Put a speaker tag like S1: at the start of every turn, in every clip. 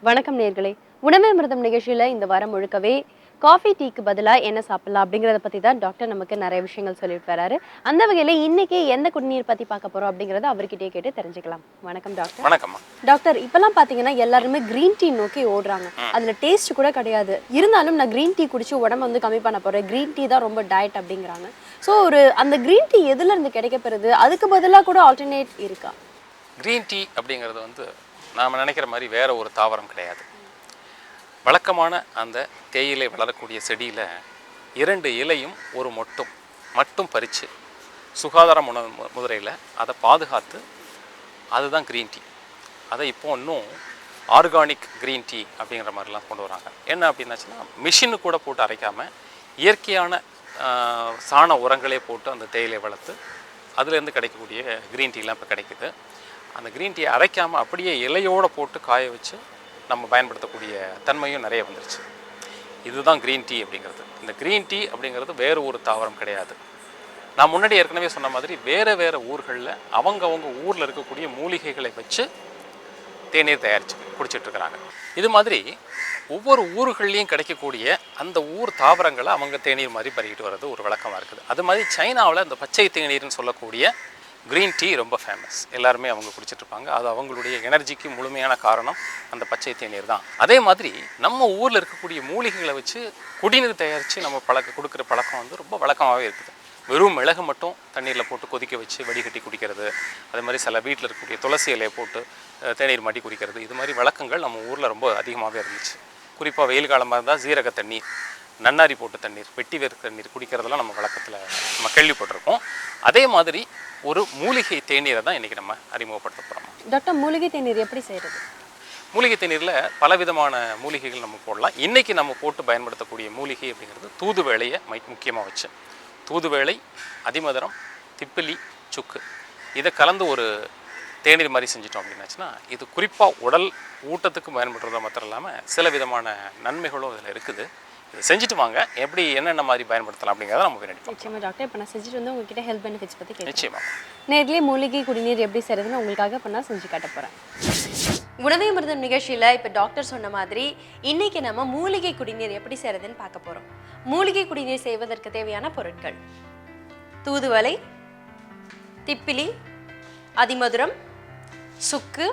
S1: வணக்கம் நேர்களே. உணவே அமிர்தம் நிகழ்ச்சியில இந்த வாரம் முழுக்கவே காஃபி டீக்கு பதிலா என்ன சாப்பிடலாம் அப்படிங்கறத பத்தி தான் டாக்டர் நமக்கு நிறைய விஷயங்கள் சொல்லிட்டு வராரு. அந்த வகையில இன்னைக்கு எந்த குடிநீர் பத்தி பார்க்க போறோம் அப்படிங்கறத அவர்கிட்டயே கேட்டு தெரிஞ்சுக்கலாம். வணக்கம் டாக்டர்.
S2: வணக்கம்
S1: டாக்டர், இப்பெல்லாம் பாத்தீங்கன்னா எல்லாருமே கிரீன் டீ நோக்கி ஓடுறாங்க. அதுல டேஸ்ட் கூட கிடையாது. இருந்தாலும் நான் கிரீன் டீ குடிச்சு உடம்பு வந்து கம்மி பண்ண போறேன், கிரீன் டீ தான் ரொம்ப டயட் அப்படிங்கிறாங்க. ஸோ அந்த கிரீன் டீ எதுல இருந்து கிடைக்கப்பெறுது? அதுக்கு பதிலா கூட ஆல்டர்னேட் இருக்கா?
S2: கிரீன் டீ அப்படிங்கிறது வந்து நாம் நினைக்கிற மாதிரி வேற ஒரு தாவரம் கிடையாது. வழக்கமான அந்த தேயிலை வளரக்கூடிய செடியில் 2 இலையும் ஒரு மட்டும் பறித்து சுகாதார முறையில் அதை பாதுகாத்து அதுதான் க்ரீன் டீ. அதை இப்போ இன்னும் ஆர்கானிக் க்ரீன் டீ அப்படிங்கிற மாதிரிலாம் கொண்டு வராங்க. என்ன அப்படின்னாச்சுன்னா, மிஷினு கூட போட்டு அரைக்காமல் இயற்கையான சாண உரங்களே போட்டு அந்த தேயிலை வளர்த்து அதுலேருந்து கிடைக்கக்கூடிய க்ரீன் டீலாம் இப்போ கிடைக்குது. அந்த க்ரீன் டீயை அரைக்காமல் அப்படியே இலையோடு போட்டு காய வச்சு நம்ம பயன்படுத்தக்கூடிய தன்மையும் நிறைய வந்துருச்சு. இதுதான் க்ரீன் டீ அப்படிங்கிறது. இந்த க்ரீன் டீ அப்படிங்கிறது வேறு ஒரு தாவரம் கிடையாது. நான் முன்னாடி ஏற்கனவே சொன்ன மாதிரி வேறு ஊர்களில் அவங்க ஊரில் இருக்கக்கூடிய மூலிகைகளை வச்சு தேநீர் தயாரித்து குடிச்சிட்ருக்கிறாங்க. இது மாதிரி ஒவ்வொரு ஊர்கள்லேயும் கிடைக்கக்கூடிய அந்த ஊர் தாவரங்களை அவங்க தேநீர் மாதிரி பறிக்கிட்டு வர்றது ஒரு வழக்கமாக இருக்குது. அது மாதிரி சைனாவில் இந்த பச்சை தேநீர்னு சொல்லக்கூடிய க்ரீன் டீ ரொம்ப ஃபேமஸ். எல்லாருமே அவங்க குடிச்சிட்ருப்பாங்க. அது அவங்களுடைய எனர்ஜிக்கு முழுமையான காரணம் அந்த பச்சை தேநீர் தான். அதே மாதிரி நம்ம ஊரில் இருக்கக்கூடிய மூலிகைகளை வச்சு குடிநீர் தயாரித்து நம்ம கொடுக்குற பழக்கம் வந்து ரொம்ப வழக்கமாகவே இருக்குது. வெறும் மிளகு மட்டும் தண்ணீரில் போட்டு கொதிக்க வச்சு வடிகட்டி குடிக்கிறது, அதே மாதிரி சில வீட்டில் இருக்கக்கூடிய துளசி இலையை போட்டு தேநீர் மாட்டி குடிக்கிறது, இது மாதிரி வழக்கங்கள் நம்ம ஊரில் ரொம்ப அதிகமாகவே இருந்துச்சு. குறிப்பாக வெயில் காலமாக இருந்தால் ஜீரக தண்ணீர், நன்னாரி போட்டு தண்ணீர், வெட்டி வேறு தண்ணீர் குடிக்கிறதெல்லாம் நம்ம வழக்கத்தில் நம்ம கேள்விப்பட்டிருக்கோம். அதே மாதிரி ஒரு மூலிகை தேநீரை தான் இன்றைக்கி நம்ம அறிமுகப்படுத்த போகிறோம்.
S1: டாக்டர், மூலிகை தேநீர் எப்படி செய்கிறது?
S2: மூலிகை தேநீரில் பலவிதமான மூலிகைகள் நம்ம போடலாம். இன்றைக்கி நம்ம போட்டு பயன்படுத்தக்கூடிய மூலிகை அப்படிங்கிறது தூதுவளையை முக்கியமாக வச்சு, தூதுவளை, அதிமதுரம், திப்பிலி, சுக்கு இதை கலந்து ஒரு தேநீர் மாதிரி செஞ்சிட்டோம் அப்படின்னாச்சுன்னா, இது குறிப்பாக உடல் ஊட்டத்துக்கு பயன்படுறது மாத்திரம் இல்லாமல் சில விதமான நன்மைகளும் இதில் இருக்குது. இதை செஞ்சுட்டு வாங்க, எப்படி என்னென்ன மாதிரி பயன்படுத்தலாம் அப்படிங்கிறத நம்ம பின்னாடி.
S1: நிச்சயமாக டாக்டர், இப்போ நான் செஞ்சுட்டு வந்து உங்ககிட்ட ஹெல்த் பெனிஃபிட்ஸ் பற்றி கேட்குறேன்.
S2: நிச்சயமாக
S1: நேர்லேயே மூலிகை குடிநீர் எப்படி செய்கிறதுன்னு உங்களுக்காக இப்போ நான் செஞ்சு காட்ட போகிறேன். உணவே அமிர்தம் நிகழ்ச்சியில் இப்போ டாக்டர் சொன்ன மாதிரி இன்றைக்கி நம்ம மூலிகை குடிநீர் எப்படி செய்கிறதுன்னு பார்க்க போகிறோம். மூலிகை குடிநீர் செய்வதற்கு தேவையான பொருட்கள்: தூதுவளை, திப்பிலி, அதிமதுரம், சுக்கு,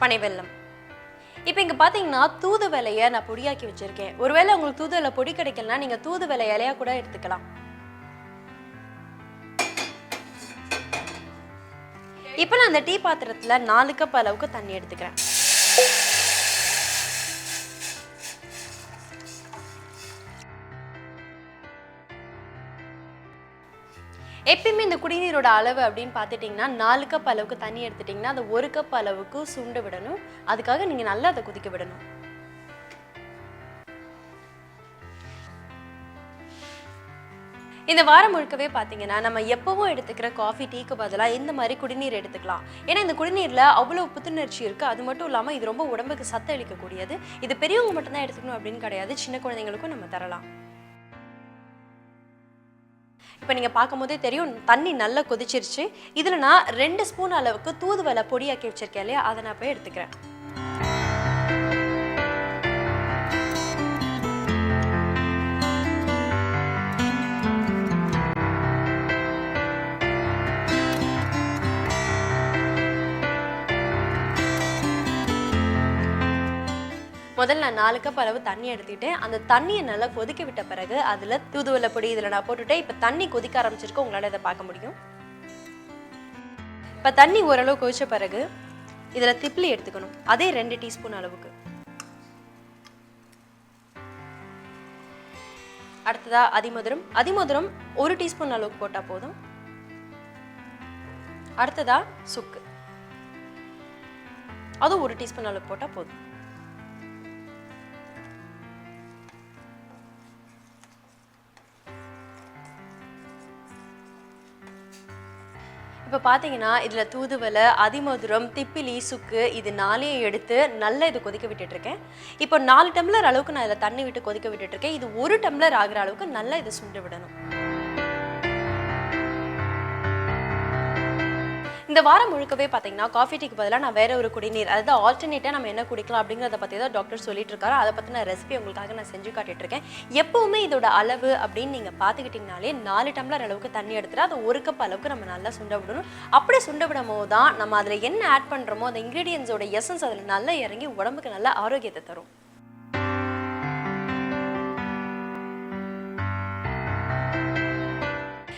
S1: பனைவெல்லம். இப்போ இங்கே பார்த்தீங்கன்னா தூதுவளையை நான் பொடியாக்கி வச்சுருக்கேன். ஒருவேளை உங்களுக்கு தூதுவளை பொடி கிடைக்கலனா நீங்கள் தூதுவளை இலையாக கூட எடுத்துக்கலாம். இப்போ நான் அந்த டீ பாத்திரத்தில் 4 கப் அளவுக்கு தண்ணி எடுத்துக்கிறேன். எப்பயுமே இந்த குடிநீரோட அளவு அப்படின்னு பார்த்துட்டிங்கன்னா 4 கப் அளவுக்கு தண்ணி எடுத்துட்டிங்கன்னா அதை 1 கப் அளவுக்கு சுண்ட விடணும். அதுக்காக நீங்கள் நல்லா அதை கொதிக்க விடணும். இந்த வாரம் முழுக்கவே பார்த்தீங்கன்னா நம்ம எப்பவும் எடுத்துக்கிற காஃபி டீக்கு பதிலாக இந்த மாதிரி குடிநீர் எடுத்துக்கலாம். ஏன்னா இந்த குடிநீரில் அவ்வளோ புத்துணர்ச்சி இருக்குது. அது மட்டும் இல்லாமல் இது ரொம்ப உடம்புக்கு சத்து அளிக்கக்கூடியது. இது பெரியவங்க மட்டும்தான் எடுத்துக்கணும் அப்படின்னு கிடையாது, சின்ன குழந்தைங்களுக்கும் நம்ம தரலாம். இப்போ நீங்கள் பார்க்கும்போதே தெரியும், தண்ணி நல்லா கொதிச்சிருச்சு. இதில் நான் 2 ஸ்பூன் அளவுக்கு தூதுவளை பொடியாக்கி வச்சிருக்கேன் இல்லையா, அதை நான் போய் எடுத்துக்கிறேன். முதல்ல நான் 4 கப் அளவு தண்ணி எடுத்துக்கிட்டேன். அந்த தண்ணியை நல்லா கொதிக்க விட்ட பிறகு அதில் தூதுவளை பொடி இதில் நான் போட்டுட்டேன். இப்போ தண்ணி கொதிக்க ஆரம்பிச்சிருக்கு, உங்களால் இதை பார்க்க முடியும். இப்போ தண்ணி ஓரளவு கொதிச்ச பிறகு இதில் திப்பிலி எடுத்துக்கணும். அதே 2 டீஸ்பூன் அளவுக்கு. அடுத்ததா அதிமதுரம் 1 டீஸ்பூன் அளவுக்கு போட்டால் போதும். அடுத்ததா சுக்கு, அதுவும் 1 டீஸ்பூன் அளவுக்கு போட்டால் போதும். இப்போ பார்த்தீங்கன்னா இதில் தூதுவளை, அதிமதுரம், திப்பிலி, சுக்கு இது 4ஐயும் எடுத்து நல்லா இது கொதிக்க விட்டுட்ருக்கேன். இப்போ 4 டம்ளர் அளவுக்கு நான் இதில் தண்ணி விட்டு கொதிக்க விட்டுட்ருக்கேன். இது 1 டம்ளர் ஆகிற அளவுக்கு நல்லா இதை சுண்ட விடணும். இந்த வாரம் முழுக்கவே பார்த்தீங்கன்னா காஃபி டீக்கு பதிலாக நான் வேற ஒரு குடிநீர், அதாவது ஆல்டர்னேட்டாக நம்ம என்ன குடிக்கலாம் அப்படிங்கிறத பற்றி தான் டாக்டர் சொல்லிட்டு இருக்காரு. அதை பற்றின ரெசிபி உங்களுக்காக நான் செஞ்சு காட்டிட்டு இருக்கேன். எப்பவுமே இதோட அளவு அப்படின்னு நீங்கள் பார்த்துக்கிட்டிங்கனாலே 4 டம்ளர் அளவுக்கு தண்ணி எடுத்துட்டு அது 1 கப் அளவுக்கு நம்ம நல்லா சுண்ட விடணும். அப்படி சுண்ட விடும் போது தான் நம்ம அதில் என்ன ஆட் பண்ணுறோமோ அந்த இன்க்ரீடியன்ஸோட எசன்ஸ் அதில் நல்லா இறங்கி உடம்புக்கு நல்ல ஆரோக்கியத்தை தரும்.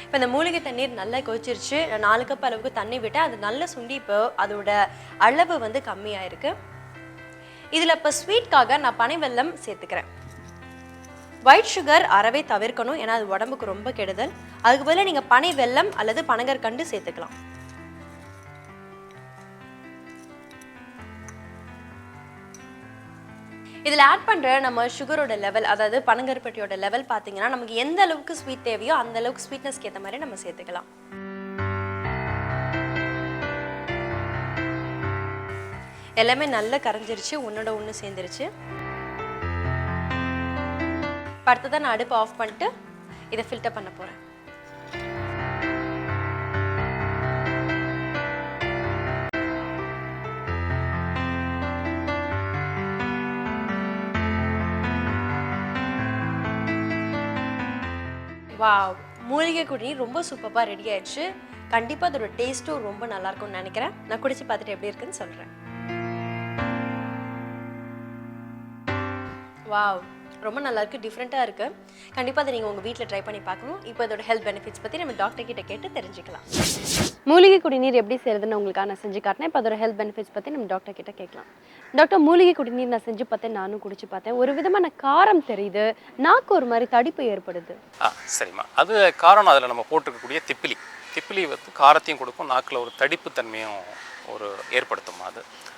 S1: இப்போ இந்த மூலிகை தண்ணீர் நல்லா கொதிச்சிருச்சு. 4 கப் அளவுக்கு தண்ணி விட்டால் அது நல்லா சுண்டி இப்போ அதோட அளவு வந்து கம்மியாயிருக்கு. இதில் இப்போ ஸ்வீட்காக நான் பனை வெல்லம் சேர்த்துக்கிறேன். ஒயிட் சுகர் அறவே தவிர்க்கணும், ஏன்னா அது உடம்புக்கு ரொம்ப கெடுதல். அதுக்கு பதிலாக நீங்கள் பனை வெல்லம் அல்லது பனங்கற்கண்டு சேர்த்துக்கலாம். இதில் ஆட் பண்ணுற நம்ம சுகரோட லெவல், அதாவது பனங்கருப்பட்டியோட லெவல் பார்த்தீங்கன்னா நமக்கு எந்த அளவுக்கு ஸ்வீட் தேவையோ அந்த அளவுக்கு ஸ்வீட்னஸ்க்கு ஏற்ற மாதிரி நம்ம சேர்த்துக்கலாம். எல்லாமே நல்லா கரைஞ்சிருச்சு, ஒன்னோட ஒன்று சேர்ந்துருச்சு. அடுத்ததான் நான் அடுப்பு ஆஃப் பண்ணிட்டு இதை ஃபில்டர் பண்ண போகிறேன். வாவ், மூலிகை குடிநீர் ரொம்ப சூப்பராக ரெடி ஆயிடுச்சு. கண்டிப்பாக அதோட டேஸ்ட்டும் ரொம்ப நல்லா இருக்கும்னு நினைக்கிறேன். நான் குடிச்சு பார்த்துட்டு எப்படி இருக்குன்னு சொல்கிறேன். வாவ், ரொம்ப நல்லா இருக்கு, டிஃப்ரெண்ட்டாக இருக்கு. கண்டிப்பாக அதை நீங்கள் உங்கள் வீட்டில் ட்ரை பண்ணி பார்க்கணும். இப்போ அதோட ஹெல்த் பெனிஃபிட்ஸ் பற்றி நம்ம டாக்டர் கிட்ட கேட்டு தெரிஞ்சுக்கலாம். மூலிகை குடிநீர் எப்படி செய்யறதுன்னு உங்களுக்காக நான் செஞ்சு காட்டினேன். இப்போ அதோட ஹெல்த் பெனிஃபிட்ஸ் பற்றி நம்ம டாக்டர் கிட்ட கேட்கலாம். டாக்டர், மூலிகை குடிநீர் நான் செஞ்சு பார்த்தேன், நானும் குடிச்சு பார்த்தேன். ஒரு விதமான காரம் தெரியுது, நாக்கு ஒரு மாதிரி தடிப்பு ஏற்படுது.
S2: சரிம்மா, அது காரணம் அதில் நம்ம போட்டிருக்கக்கூடிய திப்பிலி வந்து காரத்தையும் கொடுக்கும், நாக்கில் ஒரு தடிப்பு தன்மையும் ஏற்படுத்தும்.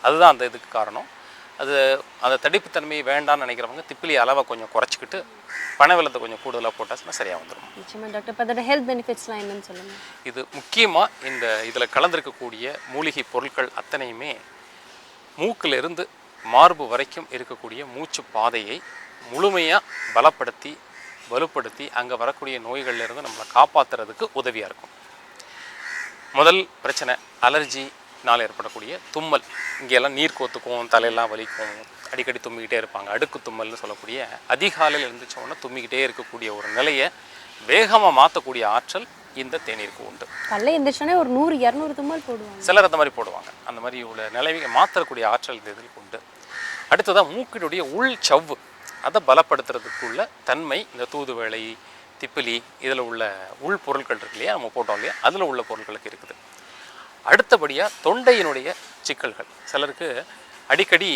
S2: அதுதான் அந்த இதுக்கு காரணம். அந்த தடிப்பு தன்மையை வேண்டாம்னு நினைக்கிறவங்க திப்பிலி அளவை கொஞ்சம் குறைச்சிக்கிட்டு பனை வெல்லத்தை கொஞ்சம் கூடுதலாக போட்டாச்சுன்னா சரியாக வந்துடும்.
S1: நிச்சயமாக டாக்டர். இப்போ அதோட ஹெல்த் பெனிஃபிட்ஸ்லாம் என்னன்னு சொல்லுங்கள்.
S2: இது முக்கியமாக இதில் கலந்திருக்கக்கூடிய மூலிகை பொருட்கள் அத்தனையுமே மூக்கிலிருந்து மார்பு வரைக்கும் இருக்கக்கூடிய மூச்சு பாதையை முழுமையாக பலப்படுத்தி வலுப்படுத்தி அங்கே வரக்கூடிய நோய்கள்லேருந்து நம்மளை காப்பாற்றுறதுக்கு உதவியாக இருக்கும். முதல் பிரச்சனை அலர்ஜினால் ஏற்படக்கூடிய தும்மல். இங்கெல்லாம் நீர் கோத்துக்கும், தலையெல்லாம் வலிக்கும், அடிக்கடி தும்மிக்கிட்டே இருப்பாங்க. அடுக்கு தும்மல்னு சொல்லக்கூடிய அதிகாலையில் எழுந்திரிச்சோன்னா தும்மிக்கிட்டே இருக்கக்கூடிய ஒரு நிலையை வேகமாக மாற்றக்கூடிய ஆற்றல் இந்த தேநீருக்கு உண்டு.
S1: காலையில் எழுந்திரிச்சோன்னே ஒரு 100-200 தும்மல் போடுவாங்க,
S2: சிலர் அந்த மாதிரி போடுவாங்க. அந்த மாதிரி உள்ள நிலைமையை மாற்றக்கூடிய ஆற்றல் இந்த இதில் உண்டு. அடுத்ததான் மூக்கினுடைய உள் சவ்வு, அதை பலப்படுத்துறதுக்குள்ள தன்மை இந்த தூதுவளை, திப்பிலி இதில் உள்ள உள் பொருட்கள் இருக்கு இல்லையா, நம்ம போட்டோம் இல்லையா, அதில் உள்ள பொருட்களுக்கு இருக்குது. அடுத்தபடியாக தொண்டையினுடைய சிக்கல்கள். சிலருக்கு அடிக்கடி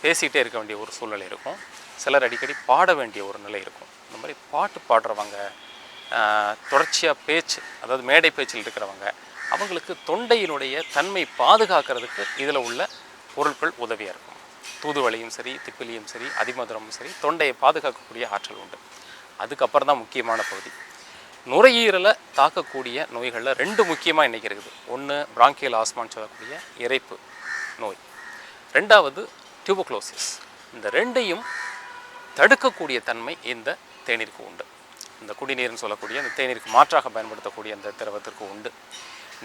S2: பேசிகிட்டே இருக்க வேண்டிய ஒரு சூழ்நிலை இருக்கும், சிலர் அடிக்கடி பாட வேண்டிய ஒரு நிலை இருக்கும். இந்த மாதிரி பாட்டு பாடுறவங்க, தொடர்ச்சியாக பேச்சு, அதாவது மேடை பேச்சில் இருக்கிறவங்க, அவங்களுக்கு தொண்டையினுடைய தன்மை பாதுகாக்கிறதுக்கு இதில் உள்ள பொருட்கள் உதவியாக இருக்கும். தூதுவளையும் சரி, திப்பிலியும் சரி, அதிமதுரமும் சரி, தொண்டையை பாதுகாக்கக்கூடிய ஆற்றல் உண்டு. அதுக்கப்புறம் தான் முக்கியமான பகுதி, நுரையீரலை தாக்கக்கூடிய நோய்களில் 2 முக்கியமாக இன்றைக்கி இருக்குது. ஒன்று பிராங்கியல் ஆஸ்மான்னு சொல்லக்கூடிய இரைப்பு நோய், 2வது டியூபர்குலோசிஸ். இந்த 2ஐயும் தடுக்கக்கூடிய தன்மை இந்த தேநீருக்கு உண்டு. இந்த குடிநீர்னு சொல்லக்கூடிய அந்த தேநீருக்கு மாற்றாக பயன்படுத்தக்கூடிய அந்த திரவத்திற்கு உண்டு.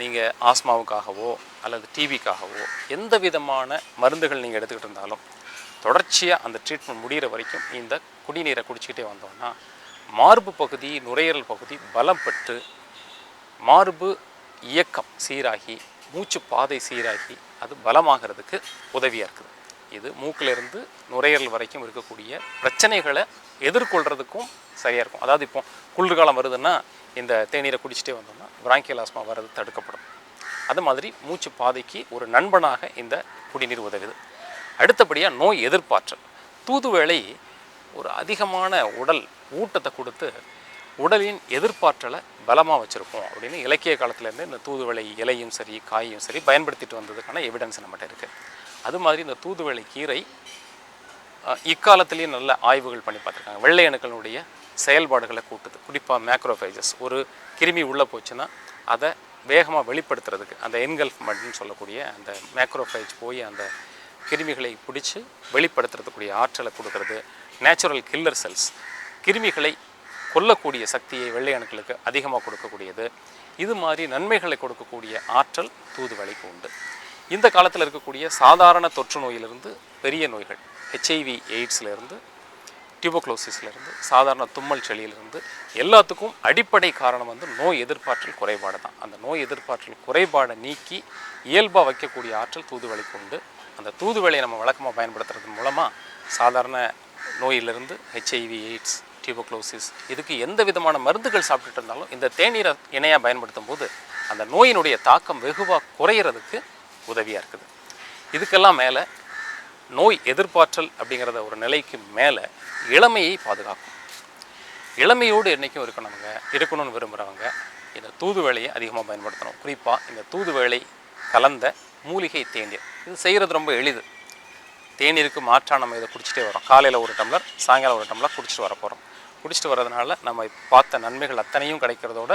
S2: நீங்கள் ஆஸ்மாவுக்காகவோ அல்லது டிபிக்காகவோ எந்த விதமான மருந்துகள் நீங்கள் எடுத்துக்கிட்டு இருந்தாலும் தொடர்ச்சியாக அந்த ட்ரீட்மெண்ட் முடிகிற வரைக்கும் இந்த குடிநீரை குடிச்சிக்கிட்டே வந்தோம்னா மார்பு பகுதி, நுரையீரல் பகுதி பலம் பெற்று மார்பு இயக்கம் சீராகி மூச்சு பாதை சீராகி அது பலமாகிறதுக்கு உதவியாக இருக்குது. இது மூக்கிலிருந்து நுரையீரல் வரைக்கும் இருக்கக்கூடிய பிரச்சனைகளை எதிர்கொள்கிறதுக்கும் சரியாக இருக்கும். அதாவது இப்போ குளிர்காலம் வருதுன்னா இந்த தேநீரை குடிச்சிட்டே வந்தோம்னா பிராங்கியல் ஆஸ்மா வர்றது தடுக்கப்படும். அது மாதிரி மூச்சு பாதைக்கு ஒரு நண்பனாக இந்த குடிநீர் உதவுது. அடுத்தபடியாக நோய் எதிர்ப்பாற்றல். தூதுவளை ஒரு அதிகமான உடல் ஊட்டத்தை கொடுத்து உடலின் எதிர்ப்பாற்றலை பலமாக வச்சுருக்கோம் அப்படின்னு இலக்கிய காலத்துலேருந்து இந்த தூதுவளை இலையும் சரி காயும் சரி பயன்படுத்திட்டு வந்ததுக்கான எவிடன்ஸ் நம்மகிட்ட இருக்குது. அது மாதிரி இந்த தூதுவளை கீரை இக்காலத்துலேயும் நல்ல ஆய்வுகள் பண்ணி பார்த்துருக்காங்க. வெள்ளை அணுக்களுடைய செயல்பாடுகளை கூட்டுது. குறிப்பாக மேக்ரோஃபேஜஸ், ஒரு கிருமி உள்ளே போச்சுன்னா அதை வேகமாக வெளிப்படுத்துறதுக்கு அந்த என்கல்ஃப்மெண்ட்னு சொல்லக்கூடிய அந்த மேக்ரோஃபேஜ் போய் அந்த கிருமிகளை பிடிச்சி வெளிப்படுத்துறதுக்கூடிய ஆற்றலை கொடுக்கறது. நேச்சுரல் கில்லர் செல்ஸ், கிருமிகளை கொல்லக்கூடிய சக்தியை வெள்ளை அணுக்களுக்கு அதிகமாக கொடுக்கக்கூடியது. இது மாதிரி நன்மைகளை கொடுக்கக்கூடிய ஆற்றல் தூதுவளைக்கு உண்டு. இந்த காலத்தில் இருக்கக்கூடிய சாதாரண தொற்று நோயிலிருந்து பெரிய நோய்கள், ஹெச்ஐவி எய்ட்ஸ்லேருந்து டியூபர்குலோசிஸ்லேருந்து சாதாரண தும்மல் சளியிலிருந்து எல்லாத்துக்கும் அடிப்படை காரணம் வந்து நோய் எதிர்ப்பாற்றல் குறைபாடு தான். அந்த நோய் எதிர்ப்பாற்றல் குறைபாடை நீக்கி இயல்பாக வைக்கக்கூடிய ஆற்றல் தூதுவளைக்கு உண்டு. அந்த தூதுவளையை நம்ம வழக்கமாக பயன்படுத்துறது மூலமாக சாதாரண நோயிலிருந்து ஹெச்ஐவி எய்ட்ஸ் டியூபர்குலோசிஸ் இதுக்கு எந்த விதமான மருந்துகள் சாப்பிட்டுட்டு இருந்தாலும் இந்த தேநீரை இணையாக பயன்படுத்தும் போது அந்த நோயினுடைய தாக்கம் வெகுவாக குறையிறதுக்கு உதவியாக இருக்குது. இதுக்கெல்லாம் மேலே நோய் எதிர்ப்பாற்றல் அப்படிங்கிறத ஒரு நிலைக்கு மேலே இளமையை பாதுகாக்கும். இளமையோடு என்றைக்கும் இருக்கணும்னு விரும்புகிறவங்க இந்த தூதுவளையை அதிகமாக பயன்படுத்தணும். குறிப்பாக இந்த தூதுவளை கலந்த மூலிகை தேநீர் இது செய்கிறது ரொம்ப எளிது. தேநீருக்கு மாற்றாக நம்ம இதை குடிச்சிட்டே வரோம். காலையில் ஒரு டம்ளர், சாயங்காலம் ஒரு டம்ளர் குடிச்சிட்டு வர போகிறோம். குடிச்சிட்டு வர்றதுனால நம்ம பார்த்த நன்மைகள் அத்தனையும் கிடைக்கிறதோட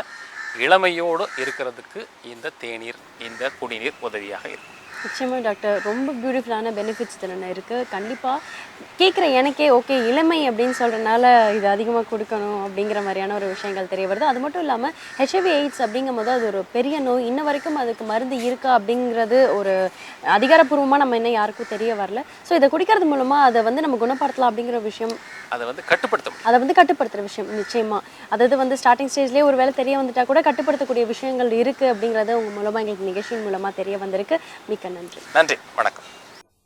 S2: இளமையோடு இருக்கிறதுக்கு இந்த தேநீர், இந்த குடிநீர் உதவியாக இருக்கும்.
S1: நிச்சயமாக டாக்டர், ரொம்ப பியூட்டிஃபுல்லான பெனிஃபிட்ஸ் திறனை இருக்குது. கண்டிப்பாக கேட்குற எனக்கே ஓகே இளமை அப்படின்னு சொல்கிறனால இது அதிகமாக கொடுக்கணும் அப்படிங்கிற மாதிரியான ஒரு விஷயங்கள் தெரிய வருது. அது மட்டும் இல்லாமல் ஹெச்ஐவி எய்ட்ஸ் அப்படிங்கும் போது அது ஒரு பெரிய நோய், இன்ன வரைக்கும் அதுக்கு மருந்து இருக்கா அப்படிங்கிறது ஒரு அதிகாரப்பூர்வமாக நம்ம இன்னும் யாருக்கும் தெரிய வரல. ஸோ இதை குடிக்கிறது மூலமாக அதை வந்து நம்ம குணப்படுத்தலாம் அப்படிங்கிற விஷயம்,
S2: அதை வந்து
S1: கட்டுப்படுத்துகிற விஷயம் நிச்சயமாக. அதாவது வந்து ஸ்டார்டிங் ஸ்டேஜ்லேயே ஒரு வேளை தெரிய வந்துட்டால் கூட கட்டுப்படுத்தக்கூடிய விஷயங்கள் இருக்குது அப்படிங்கிறது உங்கள் மூலமாக எங்களுக்கு நிகழ்ச்சியின் மூலமாக தெரிய வந்திருக்கு. மிக்க நன்றி.
S2: நன்றி, வணக்கம்.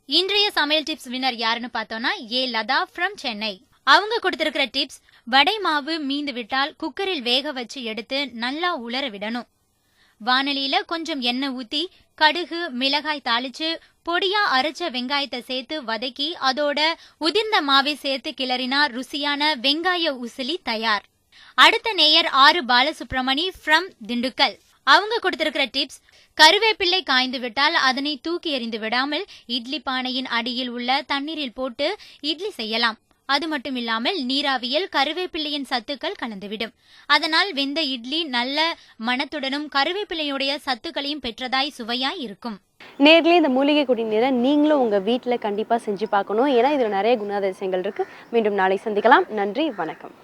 S3: இன்றைய சமையல் டிப்ஸ் வின்னர் யாருன்னு பார்த்தோம்னா ஏ லதா ஃப்ரம் சென்னை. அவங்க கொடுத்திருக்கிற டிப்ஸ்: வடை மாவு மீந்து விட்டால் குக்கரில் வேக வச்சு எடுத்து நல்லா உலர விடணும். வானலியில கொஞ்சம் எண்ணெய் ஊத்தி கடுகு மிளகாய் தாளிச்சு பொடியா அரைச்ச வெங்காயத்தை சேர்த்து வதக்கி அதோட உதிர்ந்த மாவை சேர்த்து கிளறினா ருசியான வெங்காய உசிலி தயார். அடுத்த நேயர் ஆறு பாலசுப்ரமணி ஃப்ரம் திண்டுக்கல். அவங்க கொடுத்திருக்கிற டிப்ஸ்: கருவேப்பிள்ளை காய்ந்து விட்டால் அதனை தூக்கி எறிந்து விடாமல் இட்லி பானையின் அடியில் உள்ள தண்ணீரில் போட்டு இட்லி செய்யலாம். அது மட்டும் இல்லாமல் நீராவியில் கருவேப்பிள்ளையின் சத்துக்கள் கலந்துவிடும். அதனால் வெந்த இட்லி நல்ல மணத்துடனும் கருவேப்பிள்ளையுடைய சத்துக்களையும் பெற்றதாய் சுவையாய் இருக்கும்.
S1: நேர்களே, இந்த மூலிகை குடிநீரை நீங்களும் உங்கள் வீட்டில் கண்டிப்பாக செஞ்சு பார்க்கணும். ஏன்னா இதில் நிறைய குணாதிசயங்கள் இருக்குது. மீண்டும் நாளை சந்திக்கலாம். நன்றி, வணக்கம்.